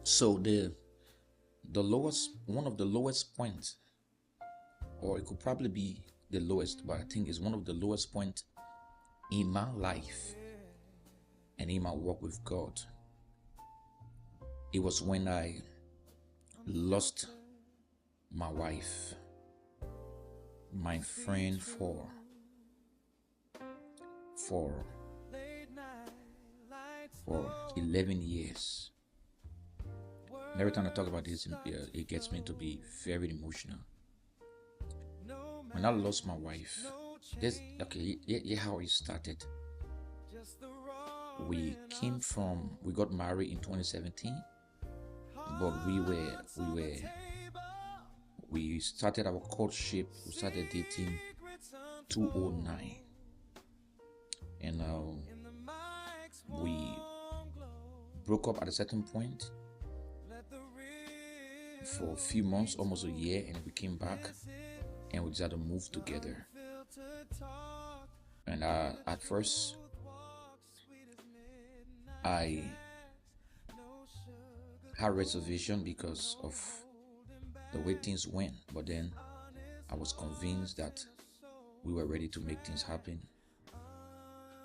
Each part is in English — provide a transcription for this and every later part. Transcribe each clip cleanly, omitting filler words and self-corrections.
So the lowest, one of the lowest points, or it could probably be the lowest, but I think it's one of the lowest points in my life and in my walk with God. It was when I lost my wife, my friend for for 11 years. And every time I talk about this, it gets me to be very emotional. When I lost my wife, this okay, yeah, how it started. We got married in 2017, but we started our courtship. We started dating 2009, and we broke up at a certain point for a few months, almost a year, and we came back and we decided to move together. And at first, I had reservation because of the way things went, but then I was convinced that we were ready to make things happen.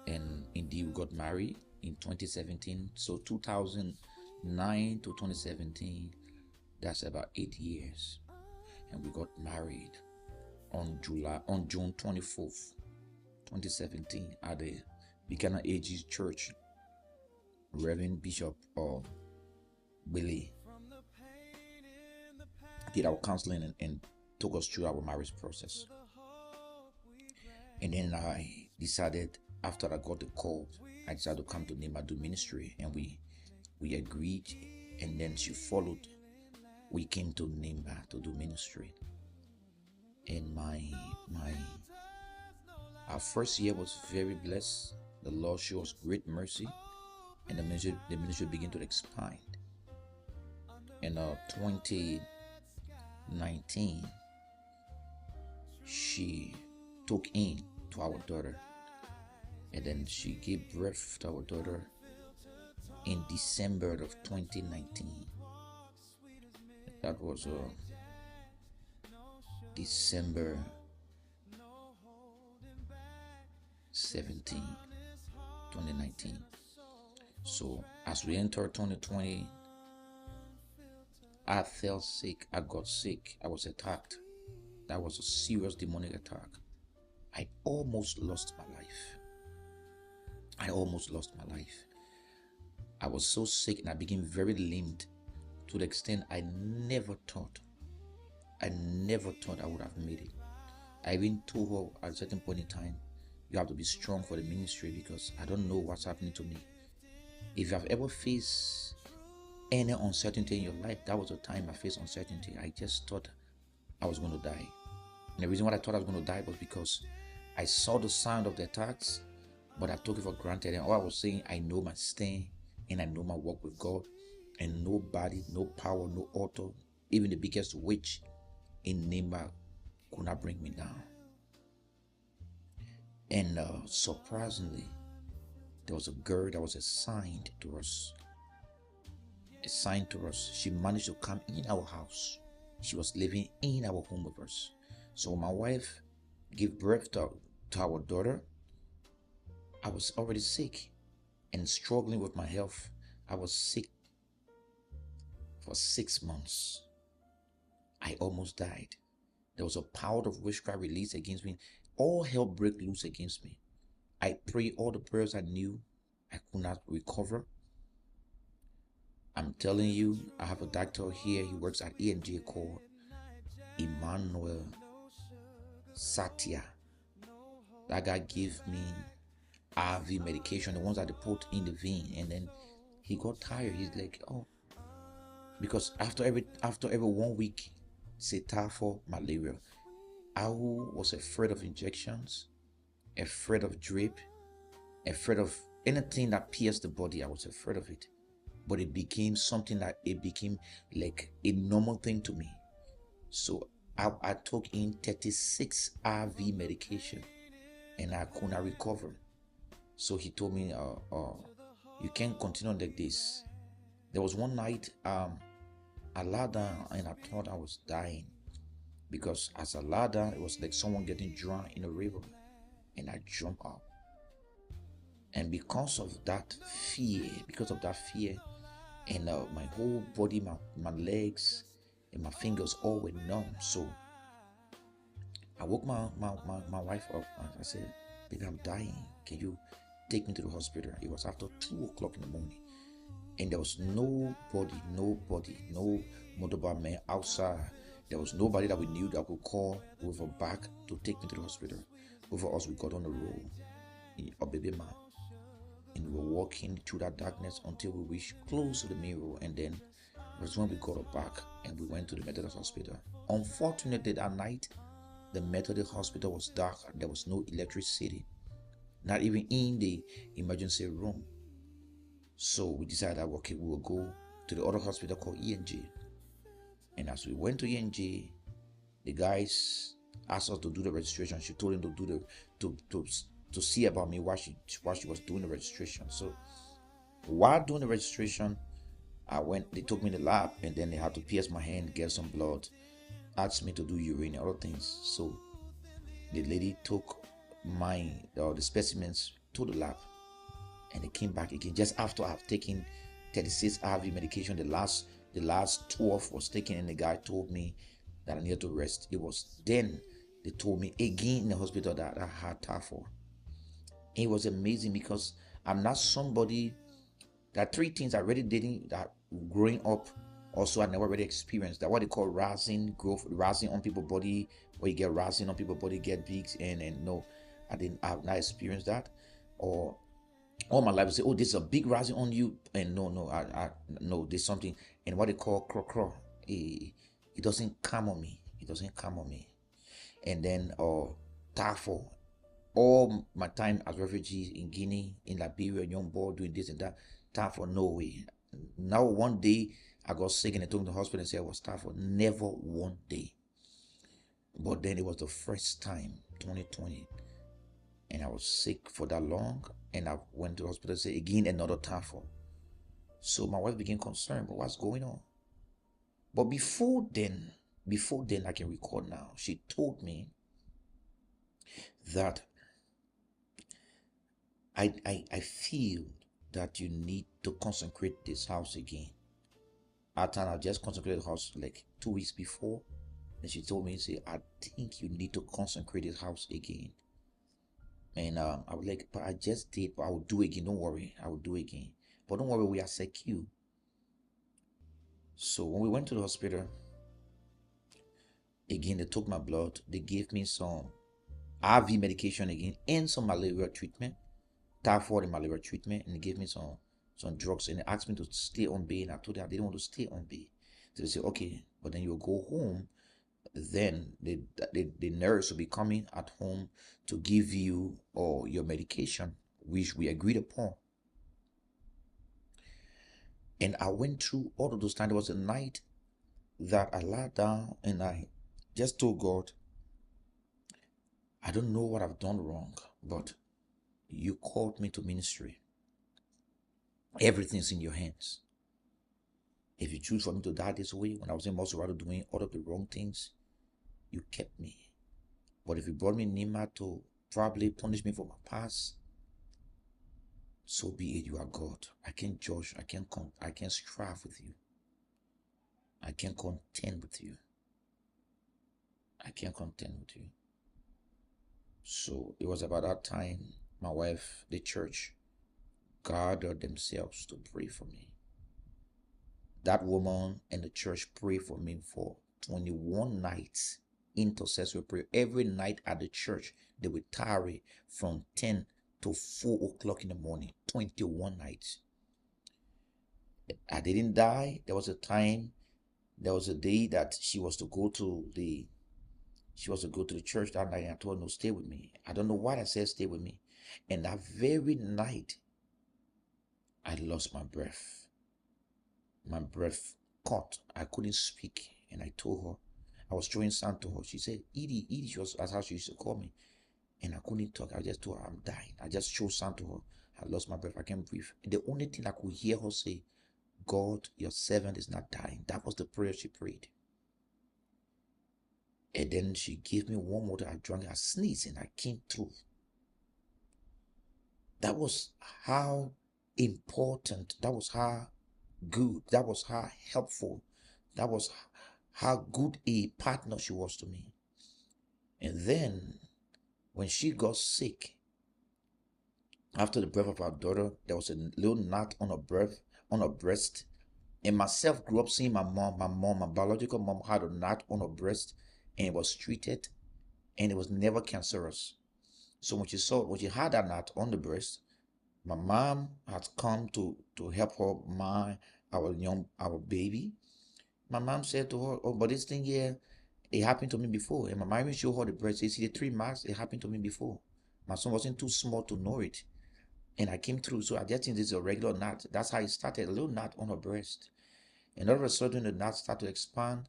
And indeed, we got married in 2017. So 2009 to 2017, that's about 8 years. And we got married on June 24th, 2017 at the Buchanan AG's church. Reverend Bishop Billy did our counseling and took us through our marriage process. And then I decided, after I got the call, I decided to come to Nema do ministry, and we agreed, and then she followed. We came to Nema to do ministry. And our first year was very blessed. The Lord showed us great mercy, and the ministry began to expand. In 2019, she took in to our daughter, and then she gave birth to our daughter in December of 2019. That was December 17, 2019. So as we entered 2020, I fell sick. I got sick. I was attacked. That was a serious demonic attack. I almost lost my life. I was so sick, and I became very limped, to the extent I never thought I would have made it. I even told her at a certain point in time, you have to be strong for the ministry, because I don't know what's happening to me. If you have ever faced any uncertainty in your life, that was the time I faced uncertainty. I just thought I was going to die. And the reason why I thought I was going to die was because I saw the sound of the attacks, but I took it for granted. And all I was saying, I know my stand, and I know my walk with God, and nobody, no power, no author, even the biggest witch in Nema could not bring me down. And surprisingly, there was a girl that was assigned to us. She managed to come in our house. She was living in our home with us. So my wife gave birth to our daughter. I was already sick and struggling with my health. I was sick for 6 months. I almost died. There was a power of witchcraft released against me. All hell broke loose against me. I prayed all the prayers I knew. I could not recover. I'm telling you, I have a doctor here. He works at ENJ called Emmanuel Satya. That guy gave me IV medication, the ones that they put in the vein, and then he got tired. He's like, oh, because after every 1 week, for malaria. I was afraid of injections, afraid of drip, afraid of anything that pierced the body. I was afraid of it. But it became something that it became like a normal thing to me. So I took in 36 IV medication, and I could not recover. So he told me, you can't continue like this, There was one night I lay down and I thought I was dying, because as I lay down, it was like someone getting drowned in a river, and I jumped up. And because of that fear, and my whole body, my legs and my fingers all were numb. So I woke my wife up and I said, baby, I'm dying. Can you take me to the hospital? It was after 2 o'clock in the morning. And there was nobody, no motorbike man outside. There was nobody that we knew that could call with a bag to take me to the hospital. Both of us, we got on the road in a baby man. And we were walking through that darkness until we reached close to the main road. And then it was when we got a bag and we went to the Methodist hospital. Unfortunately, that night, the Methodist hospital was dark. There was no electricity, not even in the emergency room. So we decided that, okay, we will go to the other hospital called ENG. And as we went to ENG, the guys asked us to do the registration. She told him to do to see about me while she was doing the registration. So while doing the registration, they took me to the lab, and then they had to pierce my hand, get some blood, asked me to do urine and other things. So the lady took the specimens to the lab, and they came back again just after I've taken 36 IV medication. The last 12 was taken, and the guy told me that I needed to rest. It was then they told me again in the hospital that I had typhoid. It was amazing, because I'm not somebody that 3 things I already did that growing up. Also, I never really experienced that, what they call rising on people's body, where you get rising on people's body, get big, and no, I have not experienced that. Or all my life I say, oh, there's a big rising on you, and no, there's something, and what they call crow. It doesn't come on me. And then typhoid. All my time as refugees in Guinea, in Liberia, young boy doing this and that, typhoid, no way. Now one day I got sick and they took me to the hospital and said I was typhoid. Never one day. But then it was the first time, 2020, and I was sick for that long, and I went to the hospital and said again another typhoid. So my wife became concerned, but what's going on? But before then, I can recall now, she told me that I feel that you need to consecrate this house again. At time I just consecrated the house like 2 weeks before, and she told me, say, I think you need to consecrate this house again. And I was like, but I just did, but I will do it again. Don't worry, I will do it again. But don't worry, we are secure. So when we went to the hospital again, they took my blood, they gave me some IV medication again and some malaria treatment, typhoid and malaria treatment, and they gave me some drugs, and they asked me to stay on bed, and I told them I didn't want to stay on bed. So they said, okay, but then you'll go home. Then the nurse will be coming at home to give you your medication, which we agreed upon. And I went through all of those times. There was a night that I lay down and I just told God, I don't know what I've done wrong, but you called me to ministry. Everything's in your hands. If you choose for me to die this way, when I was in Montserrat doing all of the wrong things, you kept me. But if you brought me Nima to probably punish me for my past, so be it. You are God. I can't judge. I can't strive with you. I can't contend with you. So it was about that time my wife, the church, gathered themselves to pray for me. That woman and the church prayed for me for 21 nights. Intercessory prayer. Every night at the church, they would tarry from 10 to 4 o'clock in the morning. 21 nights. I didn't die. There was a day that she was to go to the church that night, and I told her, no, stay with me. I don't know why I said stay with me. And that very night, I lost my breath. My breath caught. I couldn't speak. And I told her, I was throwing sand to her. She said, Edie, that's how she used to call me. And I couldn't talk. I just told her, I'm dying. I just threw sand to her. I lost my breath. I can't breathe. The only thing I could hear her say, God, your servant is not dying. That was the prayer she prayed. And then she gave me warm water. I drank, I sneezed, and I came through. That was how important, that was how good, that was how helpful, that was how good a partner she was to me. And then when she got sick, after the birth of our daughter, there was a little knot on her breast. And myself grew up seeing my biological mom had a knot on her breast, and it was treated, and it was never cancerous. So when she had that knot on the breast, my mom had come to help her our baby. My mom said to her, "Oh, but this thing here, it happened to me before." And my mom even showed her the breast. You see the 3 marks, it happened to me before. My son wasn't too small to know it. And I came through. So I just think this is a regular knot. That's how it started, a little knot on her breast. And all of a sudden the knot started to expand.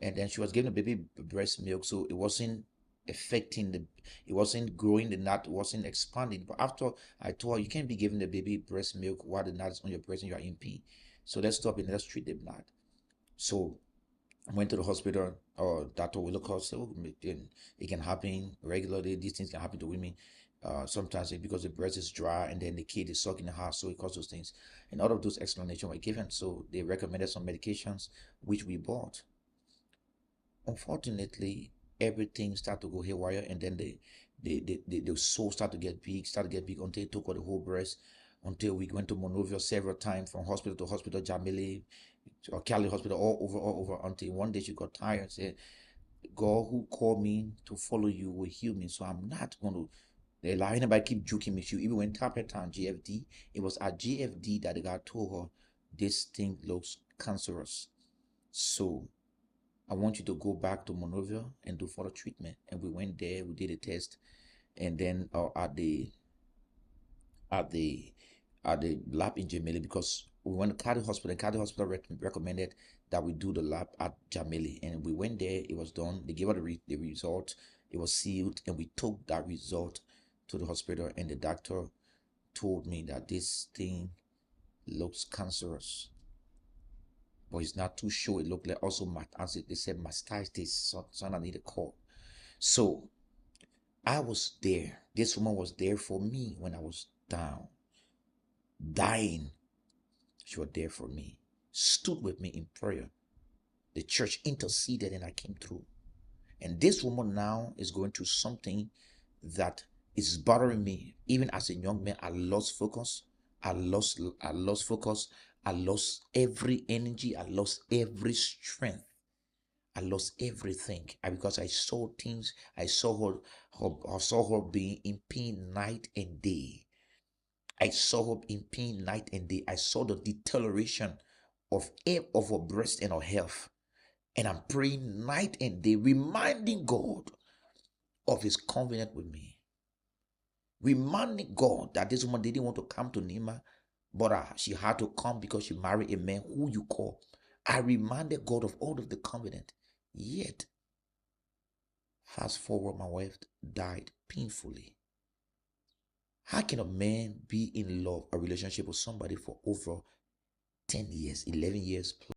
And then she was giving the baby breast milk. So it wasn't affecting it wasn't growing, the knot wasn't expanding. But after I told her, you can't be giving the baby breast milk while the knot is on your breast and you are in pain. So let's stop it and let's treat the knot. So I went to the hospital, or doctor will look out, so it can happen regularly. These things can happen to women. Sometimes because the breast is dry and then the kid is sucking the heart, so it causes those things. And all of those explanations were given. So they recommended some medications, which we bought. Unfortunately, everything started to go haywire, and then the soul started to get big, until it took out the whole breast, until we went to Monrovia several times, from hospital to hospital, Jamili or Cali hospital, all over, until one day she got tired and said, "God who called me to follow you will heal me, so I'm not going to allow anybody keep joking me." She even went tap it on GFD. It was at GFD that the guy told her, "This thing looks cancerous, so I want you to go back to Monrovia and do further treatment." And we went there, we did a test, and then at the lab in Jamili, because we went to Cardiff Hospital, and Cardiff Hospital recommended that we do the lab at Jamili. And we went there, it was done, they gave us the result, it was sealed, and we took that result to the hospital, and the doctor told me that this thing looks cancerous, but he's not too sure. It looked like also they said mastitis, so I need a call. So I was there. This woman was there for me when I was down, dying. She was there for me, stood with me in prayer. The church interceded, and I came through. And this woman now is going through something that is bothering me. Even as a young man, I lost focus. I lost focus. I lost every energy. I lost every strength. I lost everything, because I saw things. I saw her being in pain night and day. I saw her in pain night and day. I saw the deterioration of her breast and her health. And I'm praying night and day, reminding God of his covenant with me. Reminding God that this woman didn't want to come to Nima, but she had to come because she married a man who you call. I reminded God of all of the covenant. Yet, fast forward, my wife died painfully. How can a man be in love, a relationship with somebody for over 10 years, 11 years plus?